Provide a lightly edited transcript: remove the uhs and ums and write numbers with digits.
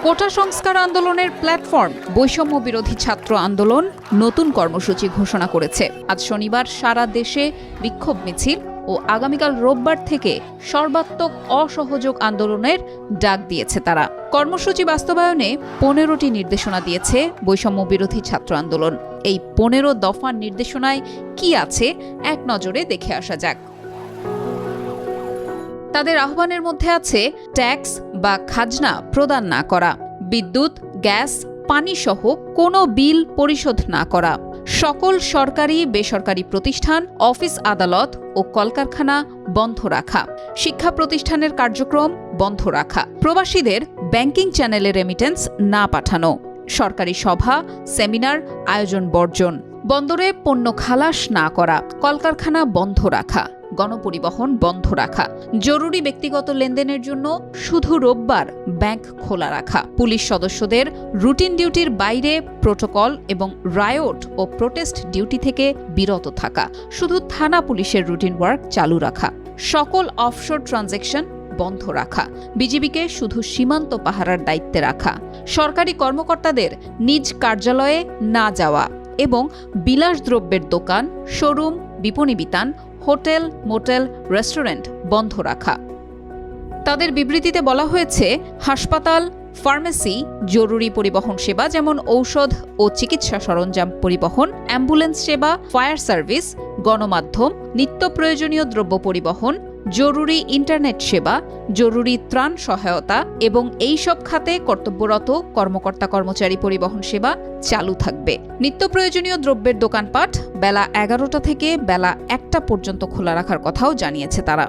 কোটা সংস্কার আন্দোলনের প্ল্যাটফর্ম বৈষম্য বিরোধী ছাত্র আন্দোলন নতুন কর্মসূচি ঘোষণা করেছে। আজ শনিবার সারা দেশে বিক্ষোভ মিছিল ও আগামীকাল রোববার থেকে সর্বাত্মক অসহযোগ আন্দোলনের ডাক দিয়েছে তারা। কর্মসূচি বাস্তবায়নে 15টি নির্দেশনা দিয়েছে বৈষম্য বিরোধী ছাত্র আন্দোলন। এই 15 দফার নির্দেশনায় কি আছে এক নজরে দেখে আসা যাক। তাদের আহ্বানের মধ্যে আছে ট্যাক্স বা খাজনা প্রদান না করা, বিদ্যুৎ, গ্যাস, পানি সহ কোনো বিল পরিশোধ না করা, সকল সরকারি বেসরকারি প্রতিষ্ঠান, অফিস আদালত ও কলকারখানা বন্ধ রাখা, শিক্ষা প্রতিষ্ঠানের কার্যক্রম বন্ধ রাখা, প্রবাসীদের ব্যাংকিং চ্যানেলে রেমিটেন্স না পাঠানো, সরকারি সভা, সেমিনার আয়োজন বর্জন, বন্দরে পণ্য খালাস না করা, কলকারখানা বন্ধ রাখা, গণপরিবহন বন্ধ রাখা, জরুরি ব্যক্তিগত লেনদেনের জন্য শুধু রোববার ব্যাংক খোলা রাখা, পুলিশ সদস্যদের রুটিন ডিউটির বাইরে প্রোটোকল এবং রায়োট ও প্রোটেস্ট ডিউটি থেকে বিরত থাকা, শুধু থানা পুলিশের রুটিন ওয়ার্ক চালু রাখা, সকল অফশোর ট্রানজ্যাকশন বন্ধ রাখা, বিজিবিকে শুধু সীমান্ত পাহারার দায়িত্বে রাখা, সরকারি কর্মকর্তাদের নিজ কার্যালয়ে না যাওয়া এবং বিলাসদ্রব্যের দোকান, শোরুম, বিপণী বিতান, হোটেল, মোটেল, রেস্টুরেন্ট বন্ধ রাখা। তাদের বিবৃতিতে বলা হয়েছে, হাসপাতাল, ফার্মেসি, জরুরি পরিবহন সেবা যেমন ঔষধ ও চিকিৎসা সরঞ্জাম পরিবহন, অ্যাম্বুলেন্স সেবা, ফায়ার সার্ভিস, গণমাধ্যম, নিত্য প্রয়োজনীয় দ্রব্য পরিবহন, জরুরি ইন্টারনেট সেবা, জরুরি ত্রাণ সহায়তা এবং এই সব খাতে কর্তব্যরত কর্মকর্তা কর্মচারী পরিবহন সেবা চালু থাকবে। নিত্য প্রয়োজনীয় দ্রব্যের দোকানপাট বেলা 11টা থেকে বেলা 1টা পর্যন্ত খোলা রাখার কথাও জানিয়েছে তারা।